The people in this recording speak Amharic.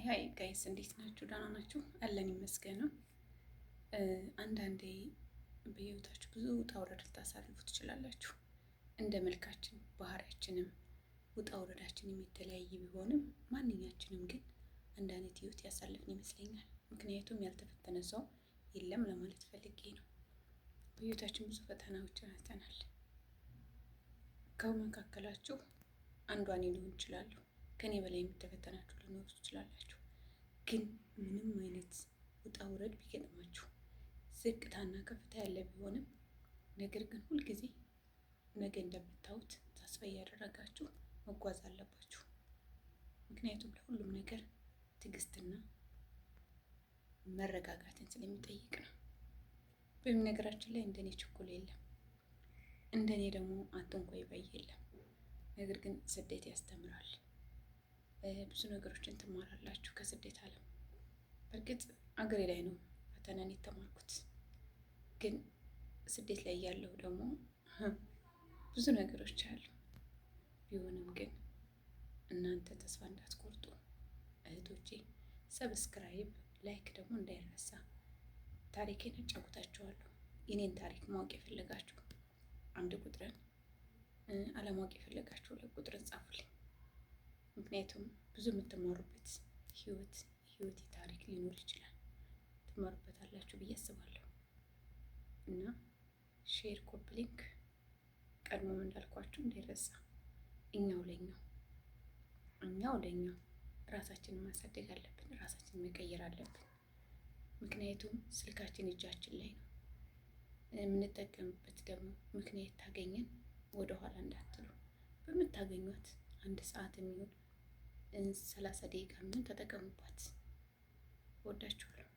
ሀይ ጋይስ እንዴት ናችሁ? ደህና ናችሁ? አለን ይመስገነው። አንዳንዴ በህይወታችሁ ብዙ ውጣ ውረድ ልታሳልፉ ትችላላችሁ። እንደ መልካችን ባህሪያችንም ውጣ ውረዳችንም የተለያየ ቢሆንም ማንኛችንም ግን አንድ አይነት ህይወት ያሳልፍን ይመስለኛል። ምክንያቱም ያልተፈተነ ሰው የለም ለማለት ፈልጌ ነው። በህይወታችን ብዙ ፈተናዎችን አይተናል። ከመካከላችሁ አንዷ እኔ ሊሆን እችላለሁ። ከኔ በላይ የምትፈተናችሁ ልኖሩ ትችላላችሁ። ግን ምንም አይነት ውጣ ውረድ ቢገጥማችሁ ዝቅታና ከፍታ ያለ ቢሆንም ነገር ግን ሁልጊዜ ነገ እንደምታዩት ተስፋ እያደረጋችሁ መጓዝ አለባችሁ። ምክንያቱም ለሁሉም ነገር ትዕግስትና መረጋጋትን ስለሚጠይቅ ነው። በነገራችን ላይ እንደኔ ችኩል የለም፣ እንደኔ ደግሞ አትንኮይ ባይ የለም። ነገር ግን ስደት ያስተምራል። ብዙ ነገሮችን ትማራላችሁ ከስደት ዓለም። በእርግጥ አገሬ ላይ ነው ፈተናን የተማርኩት፣ ግን ስደት ላይ ያለው ደግሞ ብዙ ነገሮች አሉ። ቢሆንም ግን እናንተ ተስፋ እንዳትቆርጡ እህቶቼ። ሰብስክራይብ፣ ላይክ ደግሞ እንዳይረሳ። ታሪኬን አጫውታችኋለሁ። የኔን ታሪክ ማወቅ የፈለጋችሁ አንድ ቁጥርን፣ አለማወቅ የፈለጋችሁ ሁለት ቁጥርን ጻፉልኝ። ምክንያቱም ብዙ የምትማሩበት ህይወት ታሪክ ሊኖር ይችላል። ትማሩበታላችሁ ብዬ አስባለሁ። እና ሼር፣ ኮፒ ሊንክ ቀድሞም እንዳልኳችሁ እንዳይረሳ። እኛው ለኛው ራሳችንን ማሳደግ አለብን። ራሳችንን መቀየር አለብን። ምክንያቱም ስልካችን እጃችን ላይ ነው። የምንጠቀምበት ደግሞ ምክንያት ታገኘን ወደኋላ እንዳትሉ። በምታገኟት 1 ሰዓት የሚሆን 30 ደቂቃ ምን ተጠቀሙባት። ወዳችኋለሁ።